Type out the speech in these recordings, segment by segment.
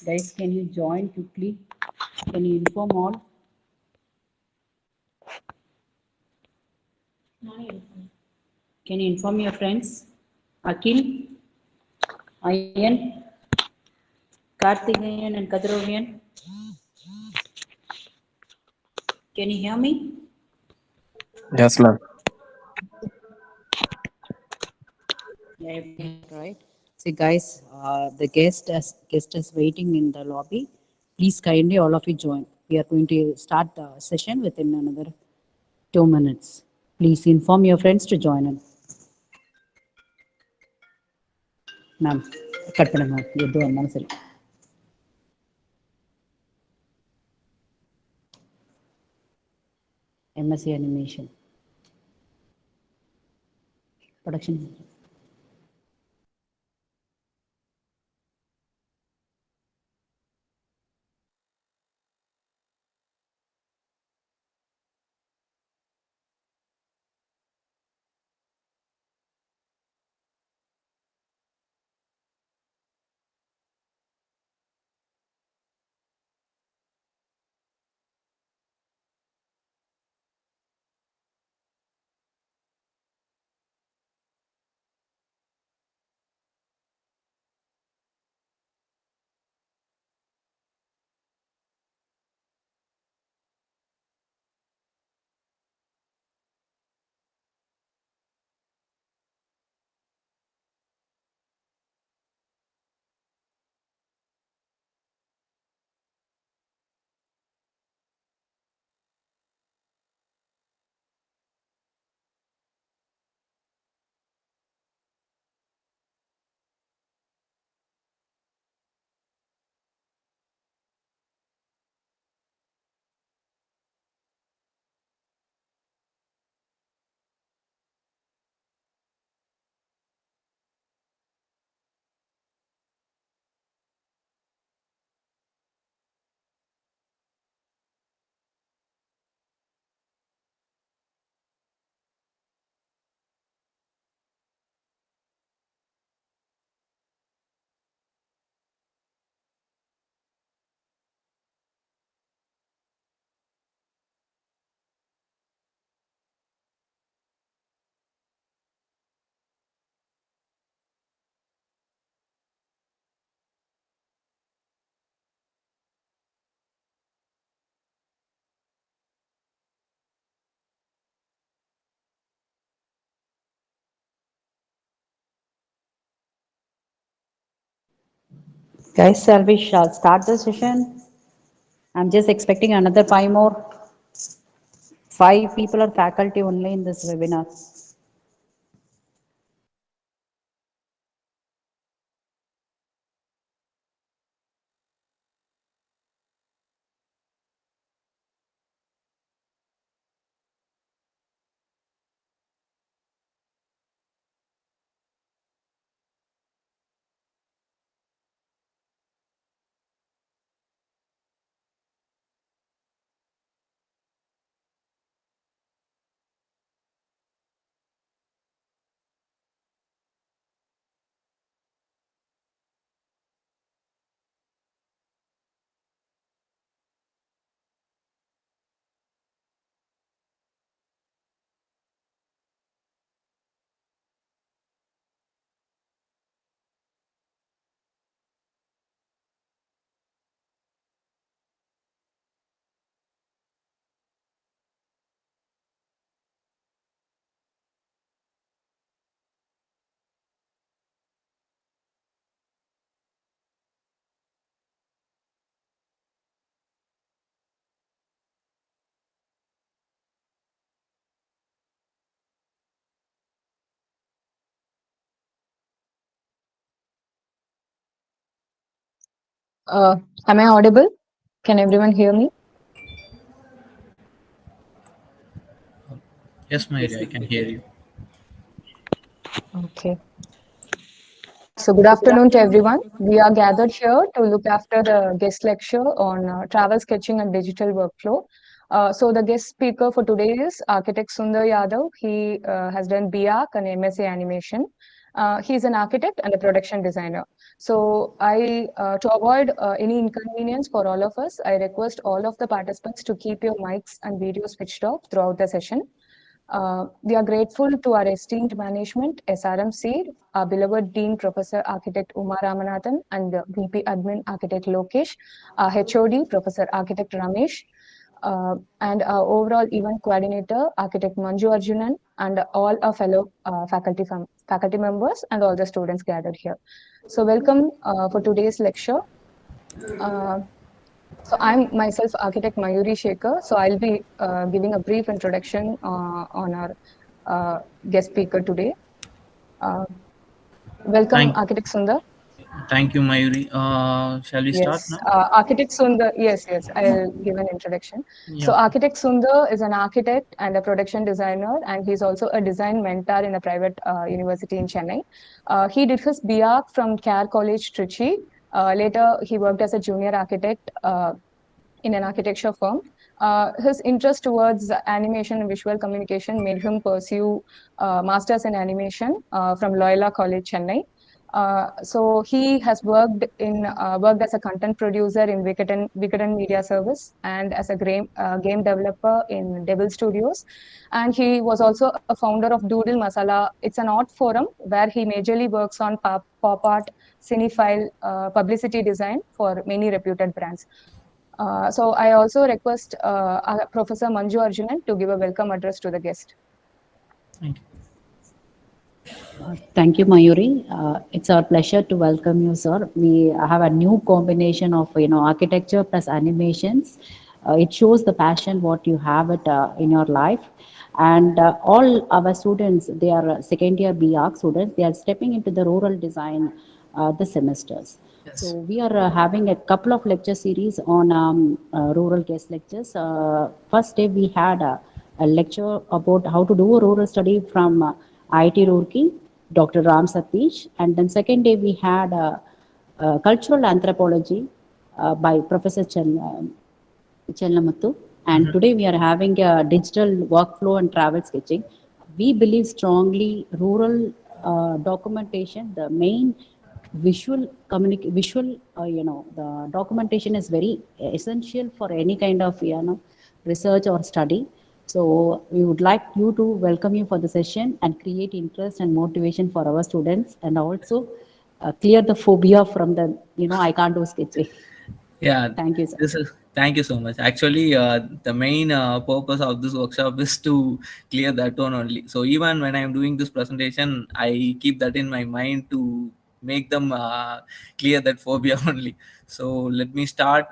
Guys, can you join quickly? Can you inform all? Can you inform your friends? Akhil, Ayan, Karthikeyan and Kadrovian. Can you hear me? Yes, ma'am. Yeah, right. See, guys, the guest is waiting in the lobby. Please kindly all of you join. We are going to start the session within another 2 minutes. Please inform your friends to join in. Ma'am, cut பண்ணுங்க. எது வந்தாலும் சரி. MSc animation. Production. Guys, shall we start the session? I'm just expecting another five more. Five people are faculty only in this webinar. Am I audible? Can everyone hear me? Yes, Mayuri, I can hear you. Okay. So, good afternoon to everyone. We are gathered here to look after the guest lecture on travel sketching and digital workflow. So, the guest speaker for today is architect Sundar Yadav. He has done BArch and MSc animation. He's an architect and a production designer. So to avoid any inconvenience for all of us, I request all of the participants to keep your mics and videos switched off throughout the session. We are grateful to our esteemed management, SRM Seed, our beloved Dean Professor Architect Uma Ramanathan, and the VP Admin Architect Lokesh, our HOD Professor Architect Ramesh, and our overall event coordinator, Architect Manju Arjunan, and all our fellow faculty members and all the students gathered here. So welcome for today's lecture. So I'm myself architect Mayuri Shekhar. So I'll be giving a brief introduction on our guest speaker today. Welcome, Thank, Architect Sundar. thank you, Mayuri. Shall we start Yes, now? Architect Sundar. Yes, I'll give an introduction. So, Yeah. Architect Sundar is an architect and a production designer, and he's also a design mentor in a private university in Chennai. He did his BArch from CARE College, Trichy. Later, he worked as a junior architect in an architecture firm. His interest towards animation and visual communication made him pursue masters in animation from Loyola College, Chennai. So he has worked as a content producer in Vicatan Media Service and as a game developer in Devil Studios. And he was also a founder of Doodle Masala. It's an art forum where he majorly works on pop art, cinephile, publicity design for many reputed brands. So I also request Professor Manju Arjunan to give a welcome address to the guest. Thank you. Thank you, Mayuri. It's our pleasure to welcome you, sir. We have a new combination of architecture plus animations. It shows the passion what you have it in your life, and all our students, they are second year BArch students. They are stepping into the rural design this semesters. So Yes. we are having a couple of lecture series on rural guest lectures. First day we had a lecture about how to do a rural study from IIT Roorkee, Dr. Ram Satish, and then second day we had cultural anthropology by Professor Chellamattu. And today we are having a digital workflow and travel sketching. We believe strongly rural documentation, the main visual, the documentation is very essential for any kind of, research or study. So we would like you to welcome you for the session and create interest and motivation for our students, and also clear the phobia from the, I can't do sketching. Yeah. Thank you, sir. This is. Thank you so much. Actually, the main purpose of this workshop is to clear that one only. So even when I am doing this presentation, I keep that in my mind to make them clear that phobia only. So let me start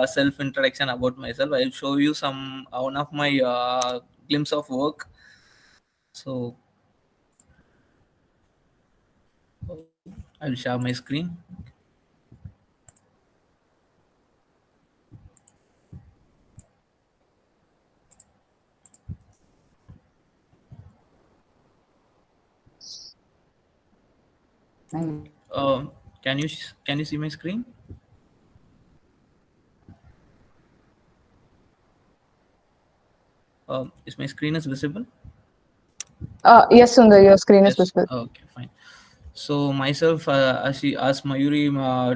self introduction about myself. I'll show you some one of my glimpse of work. So I'll share my screen. Uh, can you see my screen? Is my screen is visible? Yes, Sundar, your screen is Yes. visible. Okay, fine. So myself, as Mayuri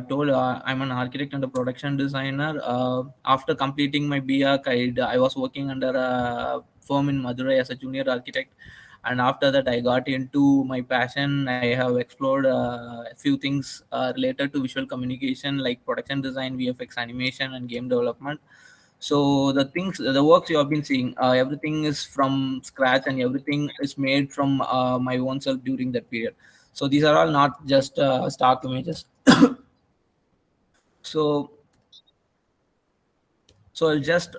told, I'm an architect and a production designer. After completing my BArch, I was working under a firm in Madurai as a junior architect, and after that, I got into my passion. I have explored a few things related to visual communication, like production design, VFX animation, and game development. So the works you have been seeing, everything is from scratch and everything is made from my own self during that period. So these are all not just stock images. so so I'll just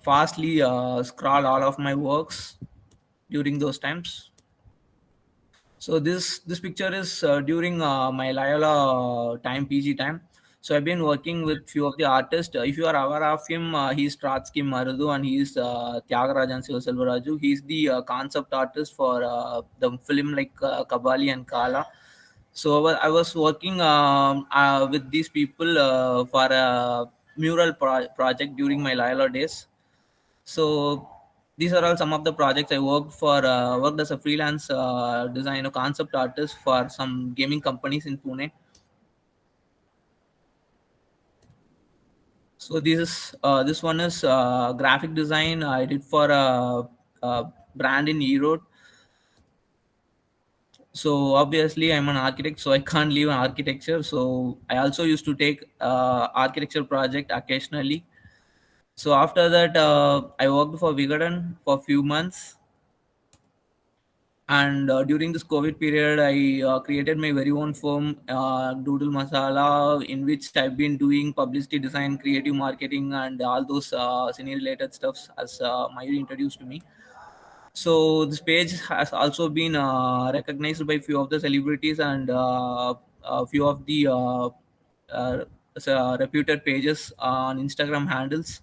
fastly scroll all of my works during those times. So this picture is during my Loyola time, PG time. So I've been working with few of the artists. If you are aware of him, he's Trotsky Marudu and he's Tyagarajan Sivaselvaraju. He's the concept artist for the film like Kabali and Kala. So I was working with these people for a mural project during my Loyola days. So These are all some of the projects I worked for. Worked as a freelance designer, concept artist for some gaming companies in Pune. So this one is graphic design I did for a brand in Europe. So obviously I'm an architect, so I can't leave architecture. So I also used to take architecture project occasionally. So after that, I worked for Vigadan for a few months, and during this COVID period, I created my very own firm, Doodle Masala, in which I've been doing publicity design, creative marketing, and all those cine related stuffs as Mayuri introduced to me. So this page has also been recognized by few of the celebrities and a few of the uh, reputed pages on Instagram handles.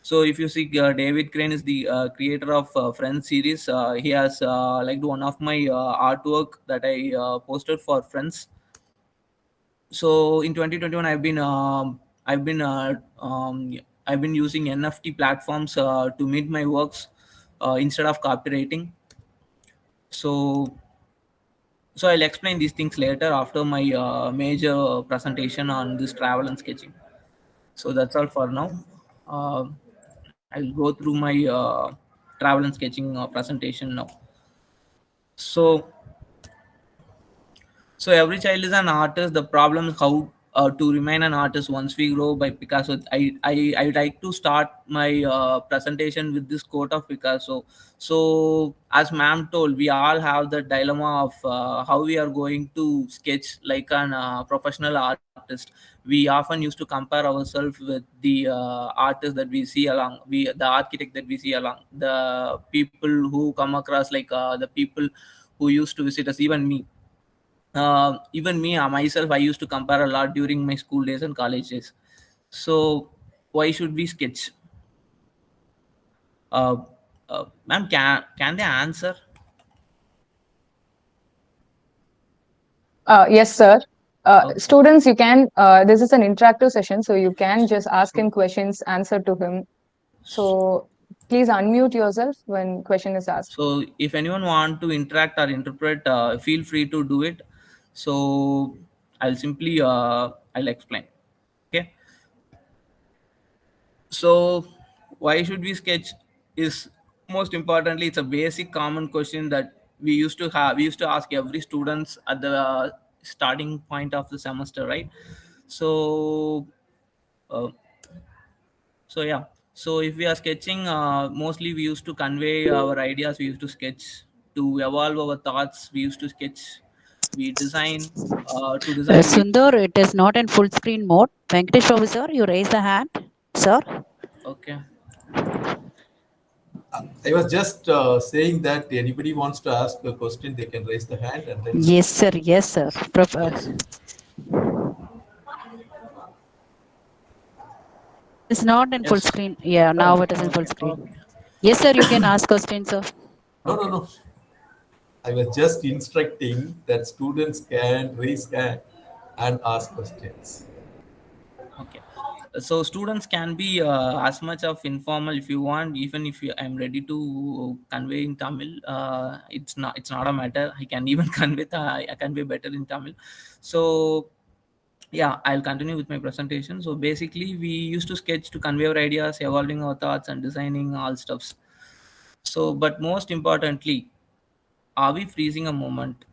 So if you see, David Crane is the creator of Friends series. He has liked one of my artwork that I posted for Friends. So in 2021, I've been using NFT platforms to meet my works instead of copywriting. So I'll explain these things later after my major presentation on this travel and sketching. So that's all for now. Uh, I'll go through my travel and sketching presentation now. So every child is an artist. The problem is how to remain an artist once we grow by Picasso. I like to start my presentation with this quote of Picasso. So as ma'am told, we all have the dilemma of how we are going to sketch like an professional artist. We often used to compare ourselves with the artist that we see along, the architect that we see along, the people who come across, like the people who used to visit us, even me myself, I used to compare a lot during my school days and college days. So why should we sketch? uh, Ma'am, can they answer? Yes, sir. Okay. Students, you can, this is an interactive session, so you can just ask him questions, answer to him. So please unmute yourself when question is asked. So if anyone want to interact or interpret, feel free to do it. So I'll explain. Okay. So why should we sketch is most importantly, it's a basic common question that we used to ask every students at the starting point of the semester, right? So uh, yeah, so if we are sketching, mostly we used to convey our ideas, we used to sketch to evolve our thoughts, we used to sketch, we design, to design we Sundar, it is not in full screen mode. Venkatesh officer, you raise the hand, sir. okay. I was just saying that anybody wants to ask a question, they can raise the hand and then. Yes, sir. Yes, sir. Yes. It's not in full Yes. screen. Yeah, now Okay. it is in full Okay. screen. Okay. Yes, sir. You can ask questions, sir. No, no, Okay. no. I was just instructing that students can raise hand and ask questions. Okay. So students can be as much of informal if you want. Even if I'm ready to convey in Tamil, it's not a matter. I can even I convey better in Tamil. So yeah, I'll continue with my presentation. So basically, we used to sketch to convey our ideas, evolving our thoughts, and designing all stuffs. So, but most importantly, are we freezing a moment?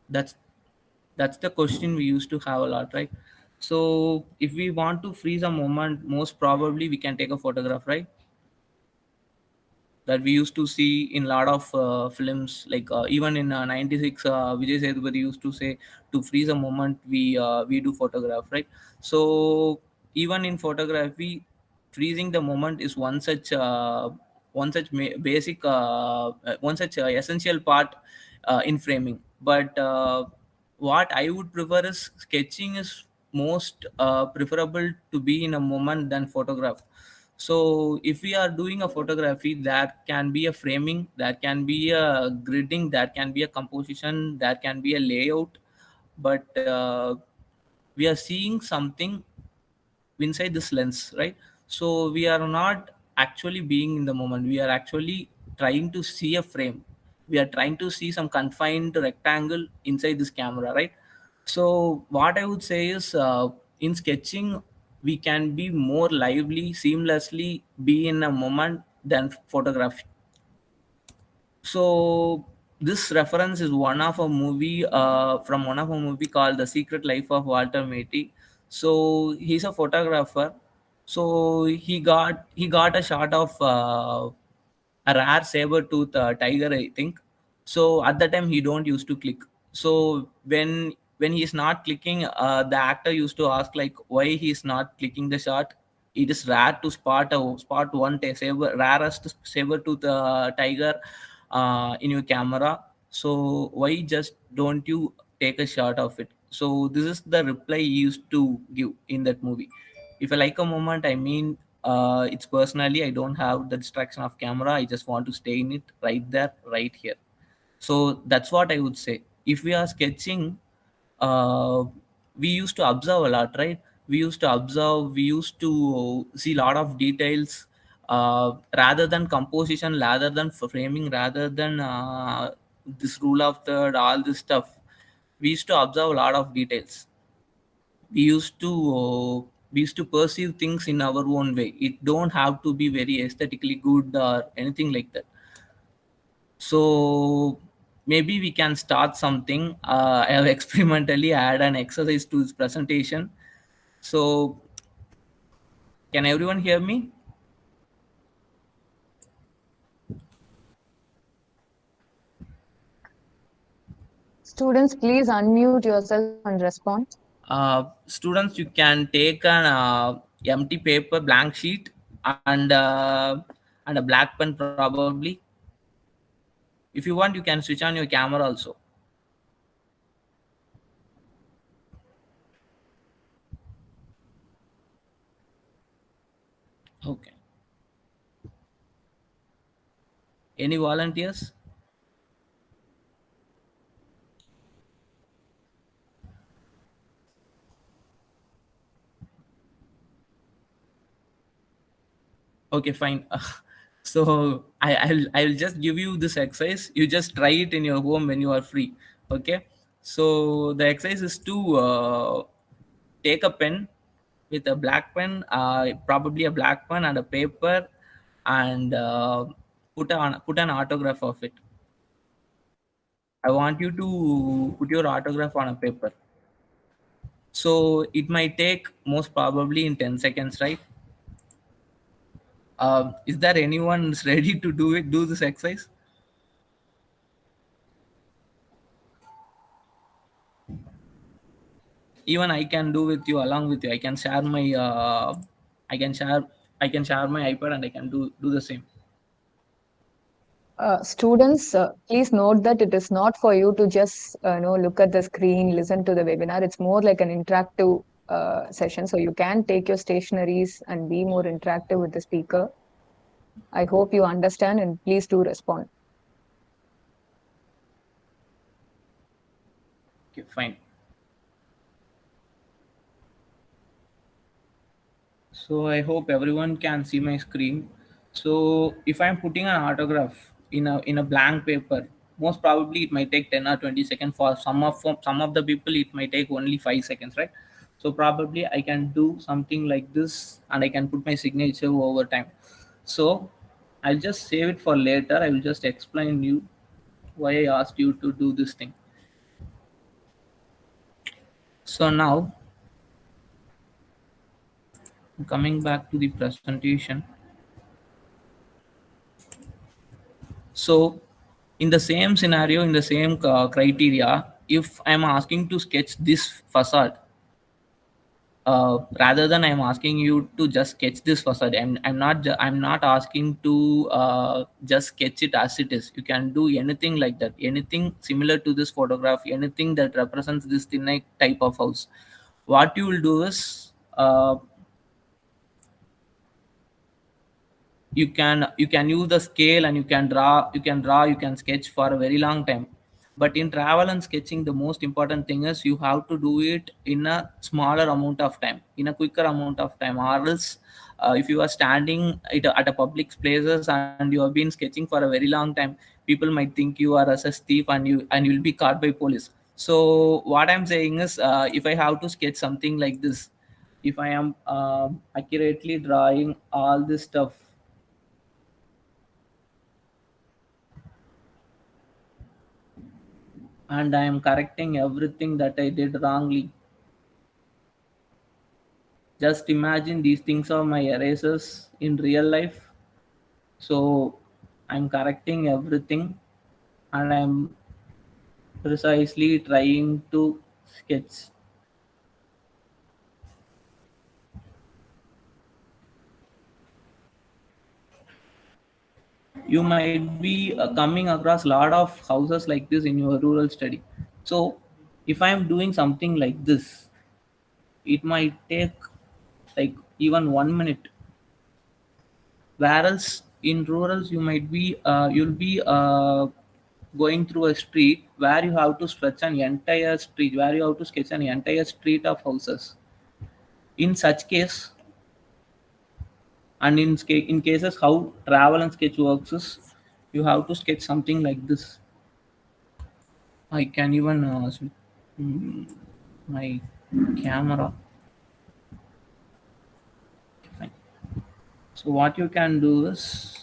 That's that's the question we used to have a lot, right? So if we want to freeze a moment, most probably we can take a photograph, right? That we used to see in a lot of films, like even in 96, Vijay Sethupathi used to say, to freeze a moment we do photograph, right? So even in photography, freezing the moment is basic one such essential part in framing. But what I would prefer is sketching is most preferable to be in a moment than photograph. So if we are doing a photography, that can be a framing, that can be a gridding, that can be a composition, that can be a layout, but we are seeing something inside this lens, right? So we are not actually being in the moment. We are actually trying to see a frame. We are trying to see some confined rectangle inside this camera, right? So what I would say is, in sketching, we can be more lively, seamlessly be in a moment than photography. So this reference is one of a movie, from one of a movie called The Secret Life of Walter Mitty. So he's a photographer. So he got a shot of a rare saber tooth tiger, I think. So at that time he don't used to click. So when he's not clicking, the actor used to ask like why he's not clicking the shot. It is rare to spot one saber, rarest saber tooth tiger in your camera. So why just don't you take a shot of it? So this is the reply he used to give in that movie. If I like a moment, I mean, it's personally, I don't have the distraction of camera. I just want to stay in it right there, right here. So that's what I would say. If we are sketching, uh, we used to observe a lot, right? We used to observe, we used to see a lot of details, rather than composition, rather than framing, rather than this rule of third, all this stuff. We used to observe a lot of details. We used to perceive things in our own way. It don't have to be very aesthetically good or anything like that. So maybe we can start something. I have experimentally add an exercise to this presentation. So can everyone hear me? Students, please unmute yourself and respond. Students, you can take an empty paper, blank sheet, and a black pen probably. If you want, you can switch on your camera also. Okay. Any volunteers? Okay, fine. So I'll just give you this exercise. You just try it in your home when you are free. Okay. So the exercise is to take a pen with a black pen, probably a black pen and a paper, and put an autograph of it. I want you to put your autograph on a paper. So it might take most probably in 10 seconds, right? Is there anyone ready to do this exercise? Even I can do with you, along with you. I can share I can share my iPad and I can do the same. Students, please note that it is not for you to just look at the screen, listen to the webinar. It's more like an interactive session, so you can take your stationaries and be more interactive with the speaker. I hope you understand, and please do respond. Okay, fine. So I hope everyone can see my screen. So if I'm putting an autograph in a blank paper, most probably it might take 10 or 20 seconds. For some of the people, it might take only 5 seconds, right? So probably I can do something like this and I can put my signature over time. So I'll just save it for later. I will just explain you why I asked you to do this thing. So now coming back to the presentation. So in the same scenario, in the same criteria, if I'm asking to sketch this facade, rather than I'm asking you to just sketch this facade, I'm not asking to just sketch it as it is. You can do anything like that, anything similar to this photograph, anything that represents this thin type of house. What you will do is, you can use the scale and you can draw, you can sketch for a very long time. But in travel and sketching, the most important thing is you have to do it in a smaller amount of time, in a quicker amount of time, or else if you are standing at a public places and you have been sketching for a very long time, people might think you are as a thief, and you will be caught by police. So what I'm saying is, if I have to sketch something like this, if I am accurately drawing all this stuff, and I am correcting everything that I did wrongly, just imagine these things are my erasers in real life. So I'm correcting everything, and I'm precisely trying to sketch. You might be coming across a lot of houses like this in your rural study. So if I'm doing something like this, it might take like even 1 minute. Whereas in rurals, you'll be going through a street where you have to stretch an entire street, where you have to sketch an entire street of houses. In such case, and in cases how travel and sketch works is, you have to sketch something like this. I can even mm, my camera. Fine. So what you can do is,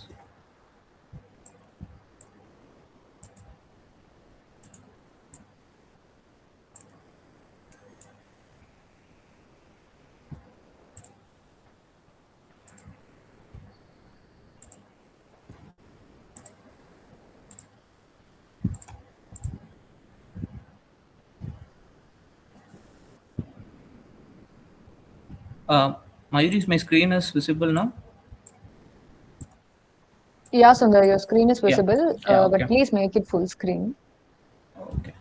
uh, Mayuri, my screen is visible now. Yeah, Sundar, your screen is Yeah. visible, Yeah. but Okay. please make it full screen. Okay.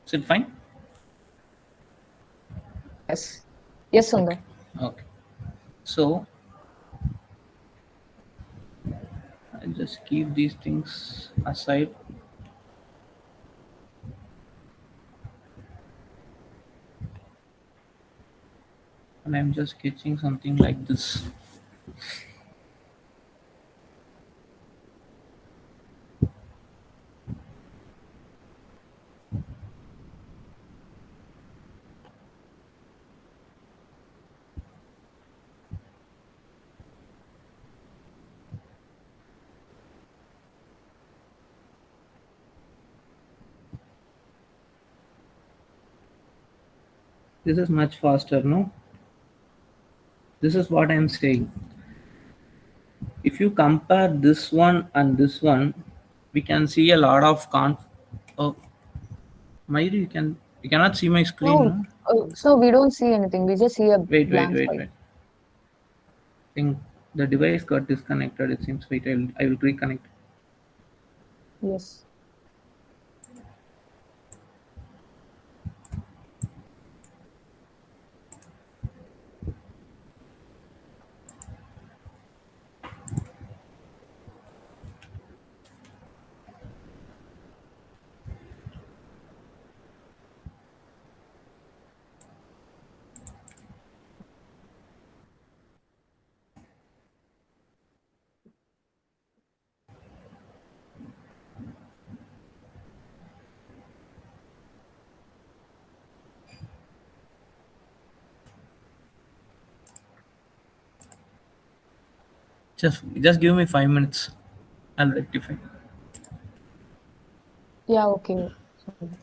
Is it fine? Yes. Yes, Okay. Sundar. Okay. So I'll just keep these things aside, and I'm just sketching something like this. This is much faster, no? This is what I'm saying. If you compare this one and this one, we can see a lot of Oh, Mayuri, you cannot see my screen, No, no? so we don't see anything. We just see a Wait, wait, blank wait, spot. wait. I think the device got disconnected. It seems. Wait, I will reconnect. Yes. Just give me 5 minutes. I'll rectify. Yeah, okay. Sundar.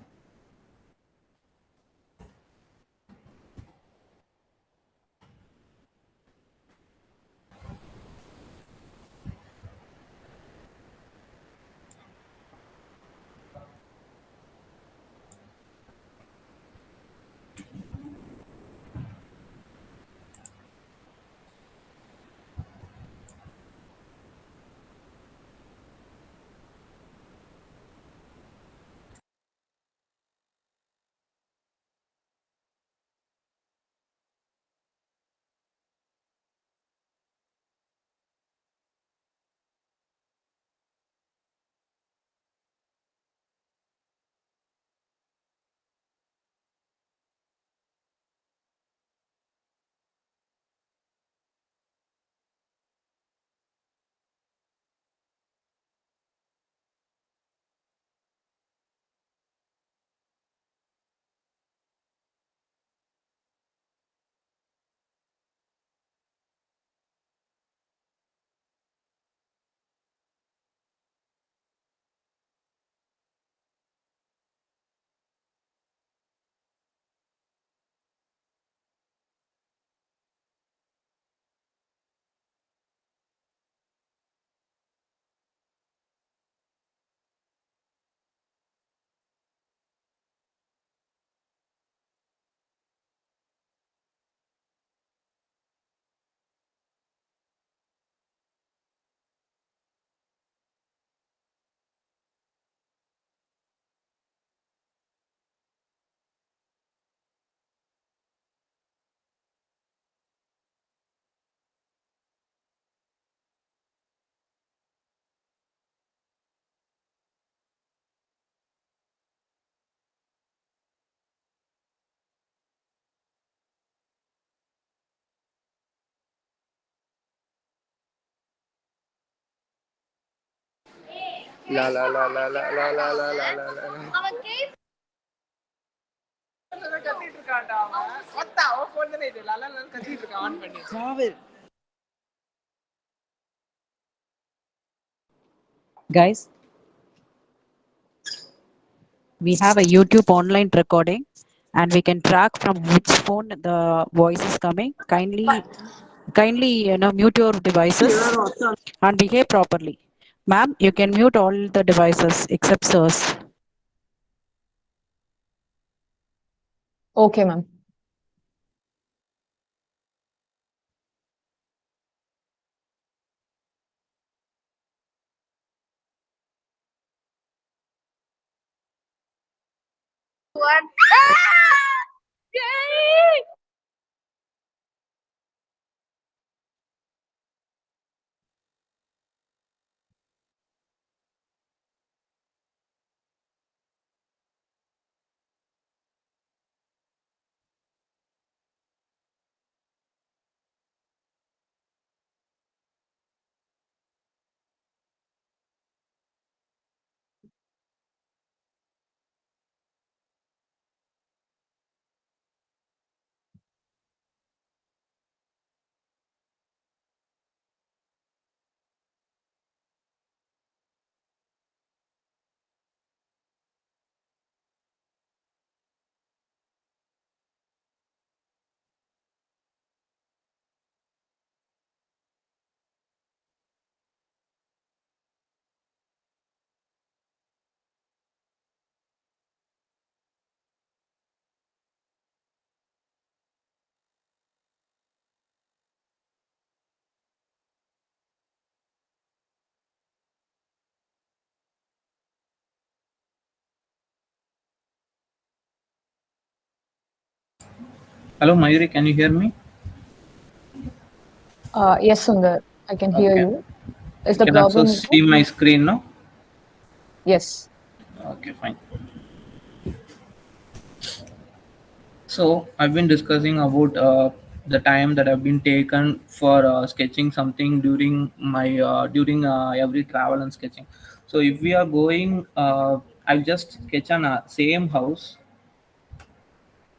La la la la la la la la la la la. Guys, we have a YouTube online recording and we can track from which phone the voice is coming. Kindly mute your devices and behave properly. Ma'am, you can mute all the devices except sirs. Okay, ma'am. Hello, Mayuri, can you hear me? Yes, Sundar, I can hear Okay. you. Is You the can also problem? see my screen now. Yes. Okay, fine. So I've been discussing about the time that I've been taken for sketching something during every travel and sketching. So if we are going, I've just sketched on a same house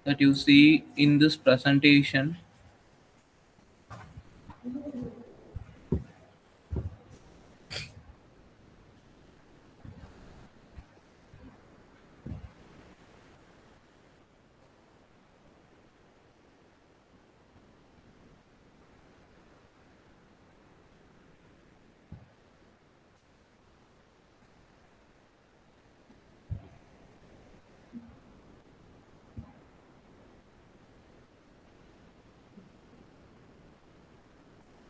that you see in this presentation.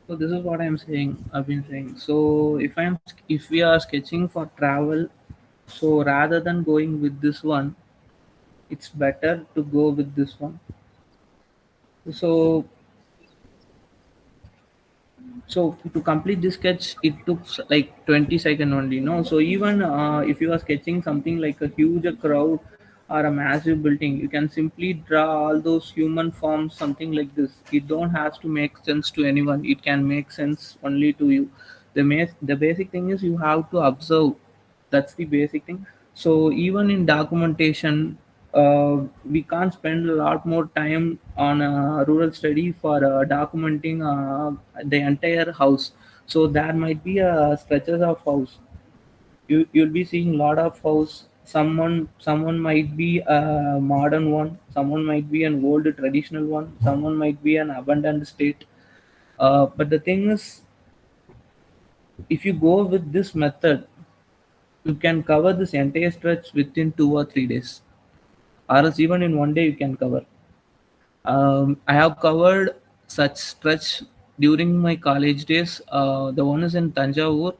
So this is what I'm saying. I've been saying. So if we are sketching for travel, so rather than going with this one, it's better to go with this one. So to complete this sketch, it took like 20 seconds only. No, so even if you are sketching something like a huge crowd or a massive building, you can simply draw all those human forms, something like this. It don't have to make sense to anyone. It can make sense only to you. The basic thing is you have to observe. That's the basic thing. So even in documentation, we can't spend a lot more time on a rural study for documenting the entire house. So there might be stretches of house. You'll be seeing a lot of house. Someone might be a modern one. Someone might be an old traditional one. Someone might be an abandoned state. But the thing is, if you go with this method, you can cover this entire stretch within 2 or 3 days, or else even in one day you can cover. I have covered such stretch during my college days. The one is in Tanjavur.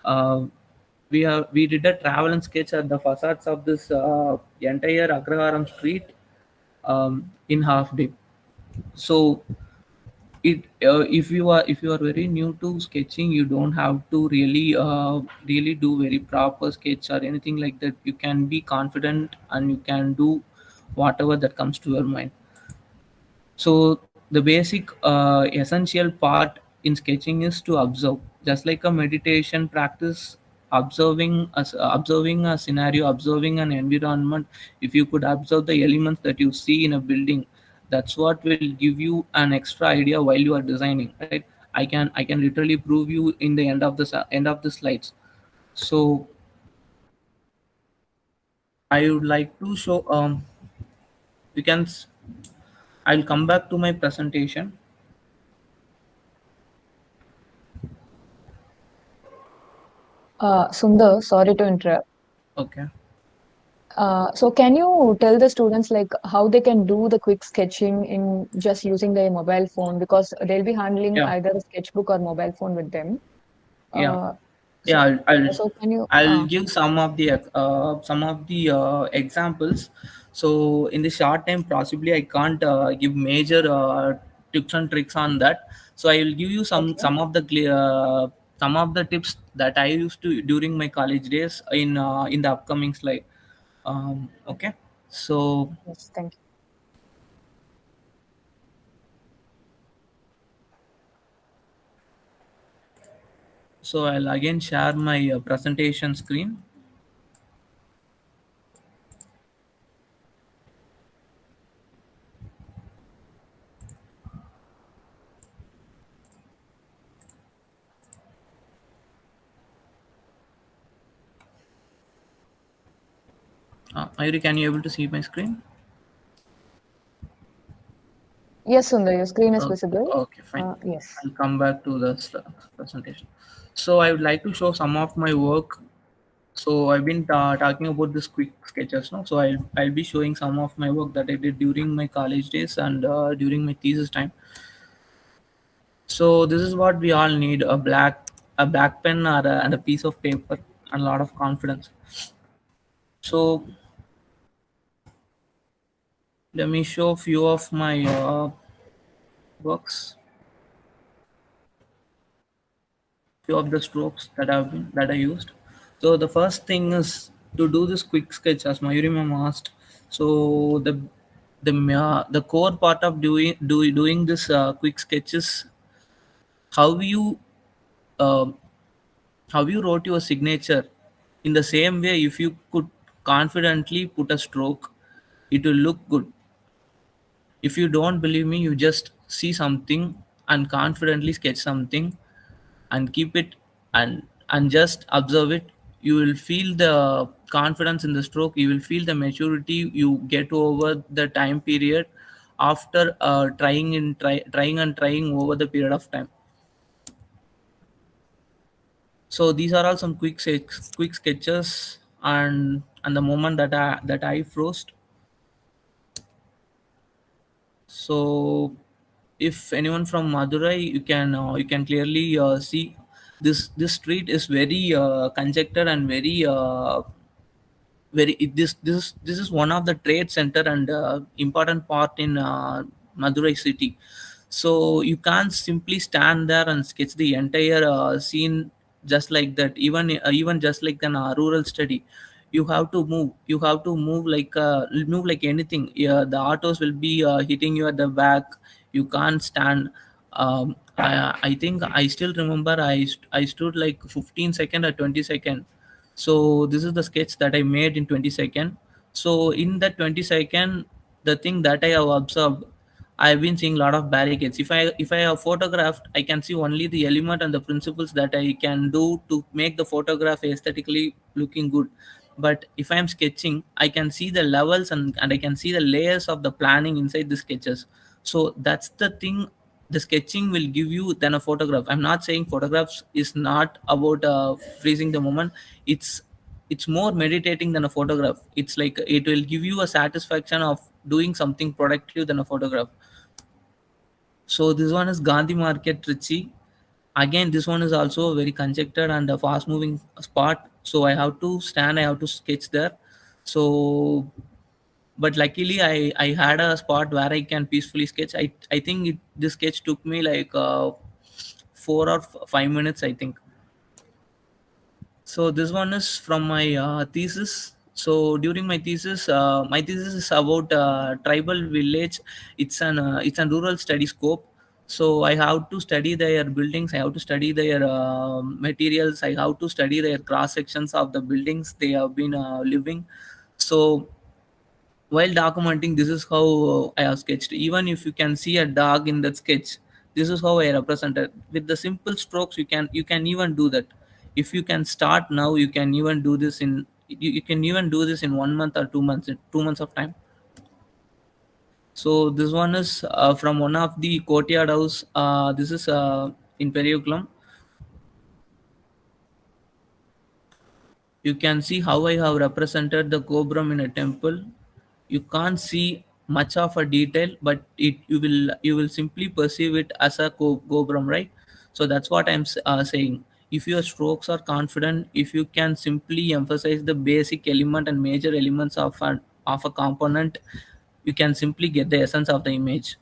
Uh, we did a travel and sketch at the facades of this entire Agraharam street in half day. So if you are very new to sketching, you don't have to really do very proper sketch or anything like that. You can be confident and you can do whatever that comes to your mind. So the basic essential part in sketching is to observe, just like a meditation practice. observing a scenario, observing an environment. If you could observe the elements that you see in a building, that's what will give you an extra idea while you are designing, right? I can literally prove you in the end of the slides. So I would like to show you can I'll come back to my presentation. Sundar, sorry to interrupt. Okay. So can you tell the students like how they can do the quick sketching in just using their mobile phone because they'll be handling Yeah. either a sketchbook or mobile phone with them. Yeah. Uh, Yeah, so I'll can you I'll give some of the examples. So in the short time, possibly I can't give major tips and tricks on that. So I will give you okay. some of the tips that I used to during my college days in the upcoming slide. Okay. So Yes, thank you. I'll again share my presentation screen. Mayuri, can you able to see my screen? Yes, Sundar, your screen is Oh, visible. okay, fine. Yes. I'll come back to the presentation. So I would like to show some of my work. So I've been talking about this quick sketches, no? So I'll be showing some of my work that I did during my college days and during my thesis time. So this is what we all need: a black pen and a piece of paper and a lot of confidence. So let me show a few of my works. Few of the strokes that I used. So the first thing is to do this quick sketch as Mayuri ma'am asked. So the core part of doing this quick sketches, how you uh, how you wrote your signature. In the same way, if you could confidently put a stroke, it will look good. If you don't believe me, you just see something and confidently sketch something and keep it and just observe it. You will feel the confidence in the stroke, you will feel the maturity you get over the time period after trying and trying over the period of time. So these are all some quick sketches, and the moment that I froze. So if anyone from Madurai, you can clearly see this street is very congested and very this is one of the trade center and important part in Madurai city. So you can't simply stand there and sketch the entire scene just like that. Even just like an rural study, you have to move. You have to move like anything. Yeah, the autos will be hitting you at the back. You can't stand. I think I still remember I stood like 15 second or 20 second. So this is the sketch that I made in 20 second. So in that 20 second, the thing that I have observed, I've been seeing a lot of barricades. If I have photographed, I can see only the element and the principles that I can do to make the photograph aesthetically looking good. But if I am sketching, I can see the levels and I can see the layers of the planning inside the sketches. So that's the thing the sketching will give you than a photograph. I'm not saying photographs is not about freezing the moment. It's more meditating than a photograph. It's like it will give you a satisfaction of doing something productive than a photograph. So this one is Gandhi Market, Trichy. Again, this one is also a very congested and a fast moving spot. So I have to stand, I have to sketch there. So but luckily I had a spot where I can peacefully sketch. I think this sketch took me like 4 or 5 minutes, I think. So this one is from my thesis. So during my thesis is about tribal village. It's an rural study scope. So I have to study their buildings, I have to study their materials, I have to study their cross sections of the buildings they have been living. So while documenting, this is how I have sketched. Even if you can see a dog in that sketch, this is how I represented with the simple strokes. You can even do that. If you can start now, you can even do this in you can even do this in 1 month or 2 months, in 2 months of time. So this one is from one of the courtyard house. This is in Periukulam. You can see how I have represented the cobram in a temple. You can't see much of a detail, but you will simply perceive it as a cobram, right? So that's what I'm saying. If your strokes are confident, if you can simply emphasize the basic element and major elements of a component, you can simply get the essence of the image.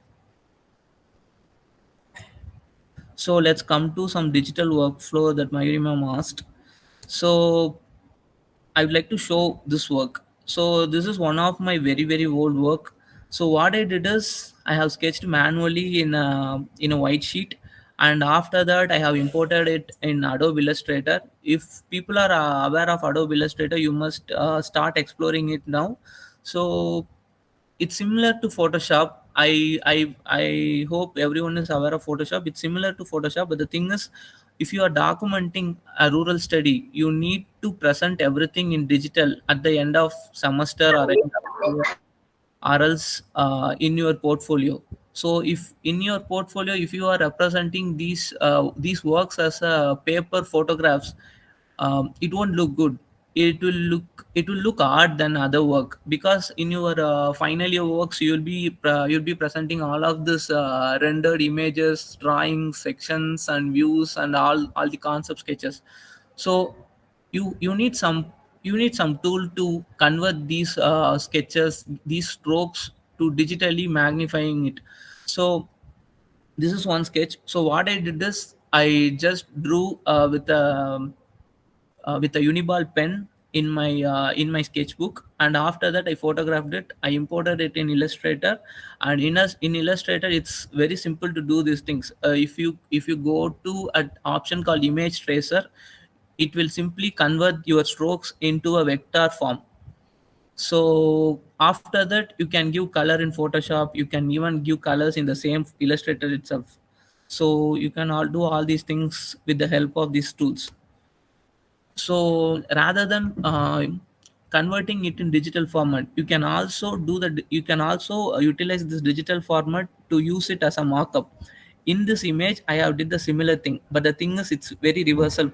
So let's come to some digital workflow that Mayuri ma'am asked. So I would like to show this work. So this is one of my very very old work. So what I did is I have sketched manually in a white sheet, and after that I have imported it in Adobe Illustrator. If people are aware of Adobe Illustrator, you must start exploring it now. So it's similar to Photoshop. I hope everyone is aware of Photoshop. It's similar to Photoshop, but the thing is, if you are documenting a rural study, you need to present everything in digital at the end of semester or end of year, or else in your portfolio. So if in your portfolio, if you are representing these works as paper photographs, it won't look good. It will look odd than other work, because in your final year works you'll be presenting all of this rendered images, drawings, sections and views and all the concept sketches. So you need some tool to convert these sketches, these strokes, to digitally magnifying it. So this is one sketch. So what I did is I just drew with a uniball pen in my sketchbook, and after that I photographed it. I imported it in Illustrator, and in Illustrator it's very simple to do these things. If you go to an option called image tracer, it will simply convert your strokes into a vector form. So after that you can give color in Photoshop, you can even give colors in the same Illustrator itself. So you can all do all these things with the help of these tools. So rather than converting it in digital format, you can also utilize this digital format to use it as a markup. In this image I have did the similar thing, but the thing is it's very reversal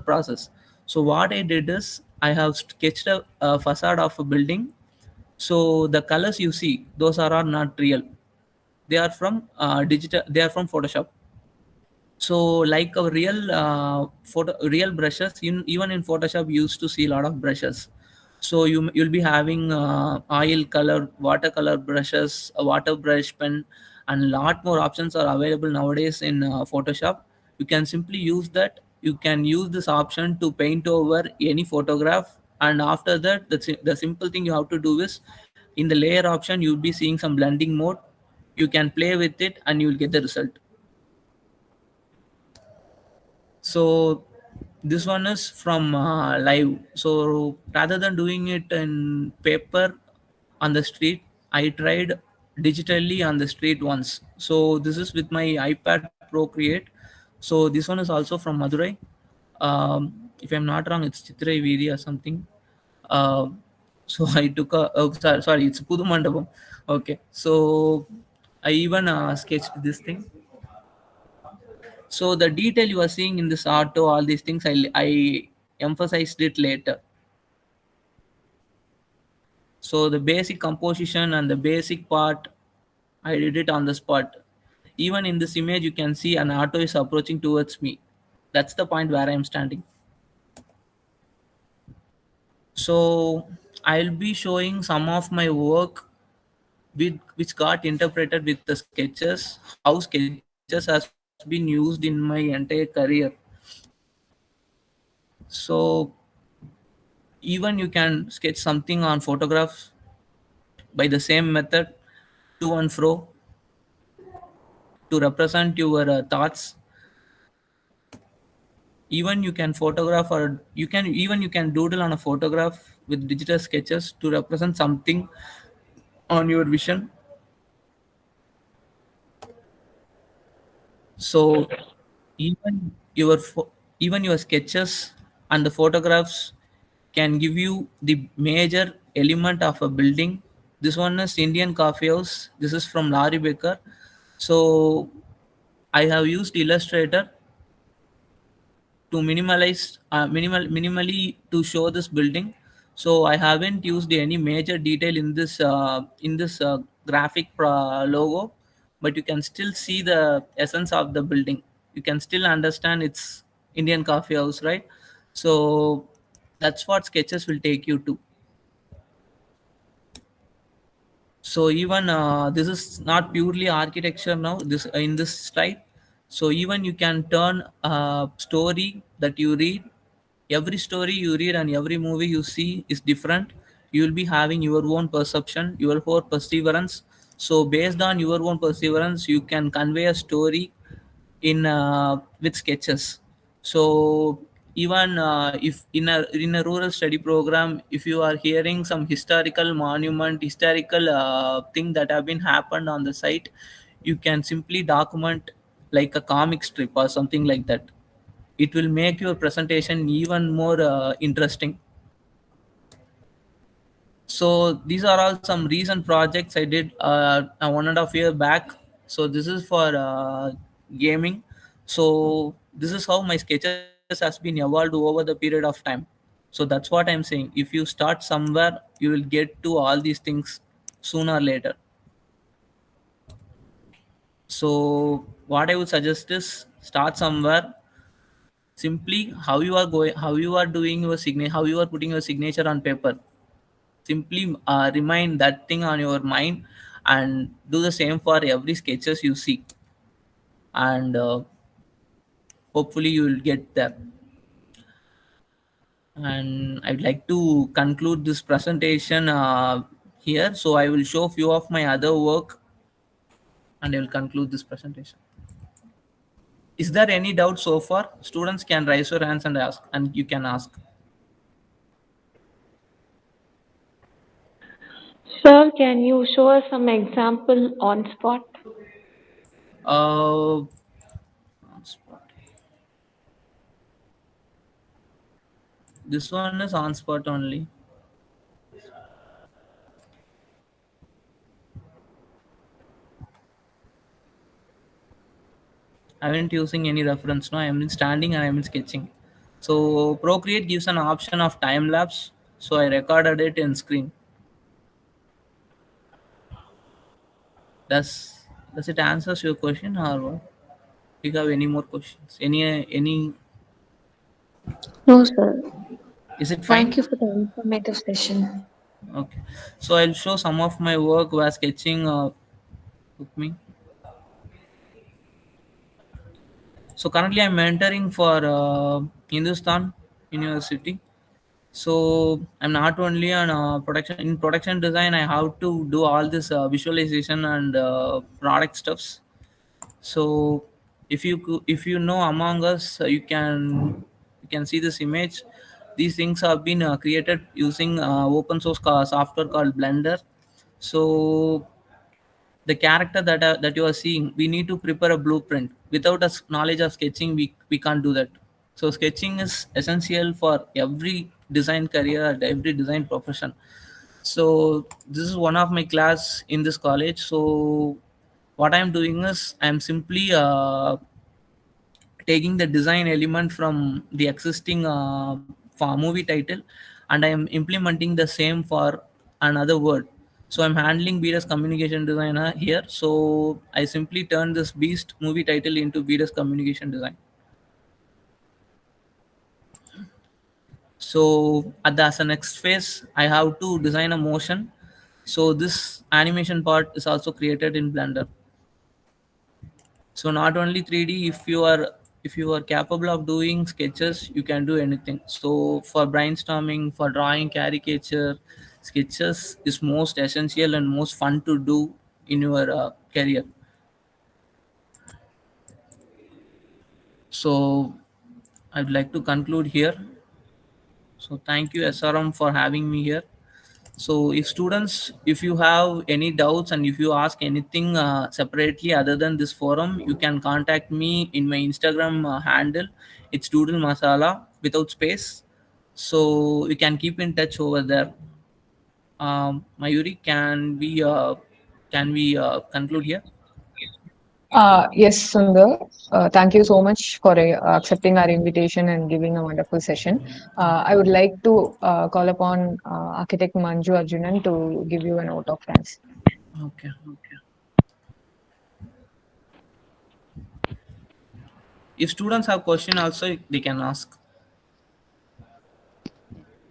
process. So what I did is I have sketched a facade of a building. So the colors you see, those are all not real. They are from Photoshop. So like a real brushes, even in Photoshop you used to see a lot of brushes. So you'll be having oil color, watercolor brushes, a water brush pen, and a lot more options are available nowadays in Photoshop. You can simply use that. You can use this option to paint over any photograph, and after that the simple thing you have to do is, in the layer option you'll be seeing some blending mode. You can play with it and you'll get the result. So this one is from live. So rather than doing it in paper on the street, I tried digitally on the street once. So this is with my iPad Procreate. So this one is also from Madurai. If I'm not wrong, it's Chitrai Vidi or something. So I took sorry, it's Pudu Mandapam. Okay, so I even sketched this thing. So the detail you are seeing in this auto, all these things, I emphasized it later. So the basic composition and the basic part, I did it on the spot. Even in this image, you can see an auto is approaching towards me. That's the point where I am standing. So I'll be showing some of my work which got interpreted with the sketches, how sketches has been used in my entire career. So even you can sketch something on photographs by the same method, to and fro, to represent your thoughts. Even you can photograph, or you can doodle on a photograph with digital sketches to represent something on your vision. So even your even your sketches and the photographs can give you the major element of a building. This one is Indian Coffee House. This is from Larry Baker. So I have used Illustrator to minimally to show this building. So I haven't used any major detail in this graphic logo, but you can still see the essence of the building. You can still understand it's Indian Coffee House, right? So that's what sketches will take you to. So even this is not purely architecture now, this in this slide. So even you can turn a story that you read, every story you read and every movie you see is different. You will be having your own perception, your own perseverance. So based on your own perseverance you can convey a story in with sketches. So even if in a rural study program, if you are hearing some historical monument, historical thing that have been happened on the site, you can simply document like a comic strip or something like that. It will make your presentation even more interesting. So these are all some recent projects I did 1.5 year back. So this is for gaming. So this is how my sketches has been evolved over the period of time. So that's what I'm saying. If you start somewhere, you will get to all these things sooner or later. So what I would suggest is start somewhere. Simply how you are doing your signature, how you are putting your signature on paper. Simply remind that thing on your mind and do the same for every sketches you see, and hopefully you will get there. And I'd like to conclude this presentation here, so I will show few of my other work and I will conclude this presentation. Is there any doubt so far? Students can raise your hands and ask, and you can ask. Sir, can you show us some example on spot? uh, this one is on spot only. I haven't using any reference. No, I am standing and I am sketching. So Procreate gives an option of time lapse. So I recorded it in screen. Does it answers your question, or what? Do you have any more questions? Any? No, sir. Is it Thank fine? you for the informative session. Okay. So I'll show some of my work where sketching took me. So currently I'm mentoring for Hindustan University. So I'm not only on production design. I have to do all this visualization and product stuffs. So if you know Among Us, you can see this image. These things have been created using open source software called Blender. So the character that you are seeing, we need to prepare a blueprint. Without us knowledge of sketching, we can't do that. So sketching is essential for every design career and every design profession. So this is one of my class in this college. So what I'm doing is I'm simply taking the design element from the existing for movie title, and I am implementing the same for another word. So I'm handling BDS communication designer here. So I simply turn this beast movie title into BDS communication design. So at the, as a next phase, I have to design a motion. So this animation part is also created in Blender. So not only 3D, if you are capable of doing sketches, you can do anything. So for brainstorming, for drawing caricature, sketches is most essential and most fun to do in your career. So I'd like to conclude here. So thank you, SRM, for having me here. So if students, if you have any doubts and if you ask anything separately other than this forum, you can contact me in my Instagram handle. It's Doodle Masala without space. So you can keep in touch over there. Mayuri, can we conclude here? Yes, Sundar. Thank you so much for accepting our invitation and giving a wonderful session. I would like to call upon Architect Manju Arjunan to give you a note of thanks. Okay. If students have question also, they can ask.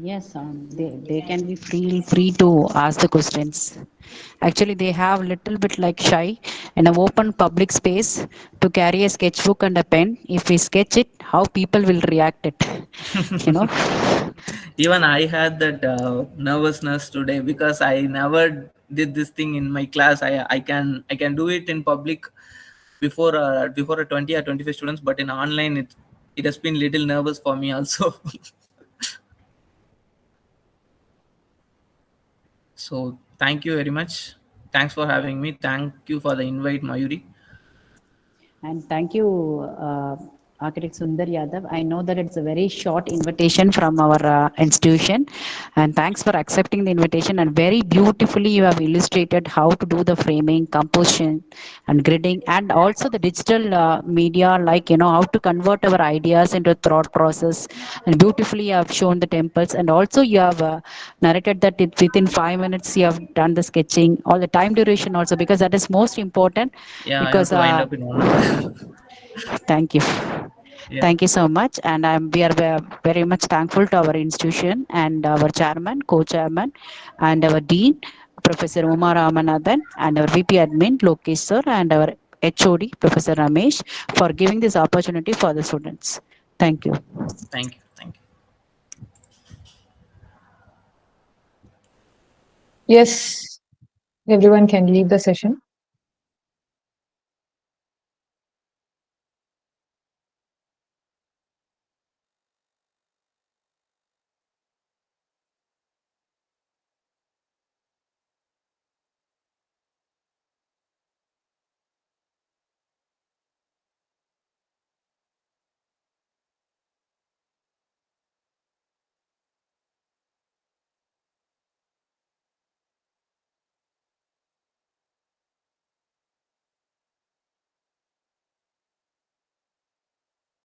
Yes, they can be free to ask the questions. Actually, they have little bit like shy in an open public space to carry a sketchbook and a pen. If we sketch it, how people will react it, you know. Even I had that nervousness today because I never did this thing in my class. I can do it in public before a 20 or 25 students, but in online it has been little nervous for me also. So thank you very much. Thanks for having me. Thank you for the invite, Mayuri. And thank you, Architect Sundar Yadav. I know that it's a very short invitation from our institution, and thanks for accepting the invitation. And very beautifully, you have illustrated how to do the framing, composition, and gridding, and also the digital media, like how to convert our ideas into thought process. And beautifully, you have shown the temples, and also you have narrated that within 5 minutes you have done the sketching, all the time duration also, because that is most important. Yeah, I have Because to wind up in 1 hour. thank you. Yeah. Thank you so much. And we are very much thankful to our institution and our chairman, co-chairman, and our dean, Professor Uma Ramanathan, and our VP admin, Lokesh sir, and our HOD, Professor Ramesh, for giving this opportunity for the students. Thank you. Thank you. Thank you. Yes, everyone can leave the session.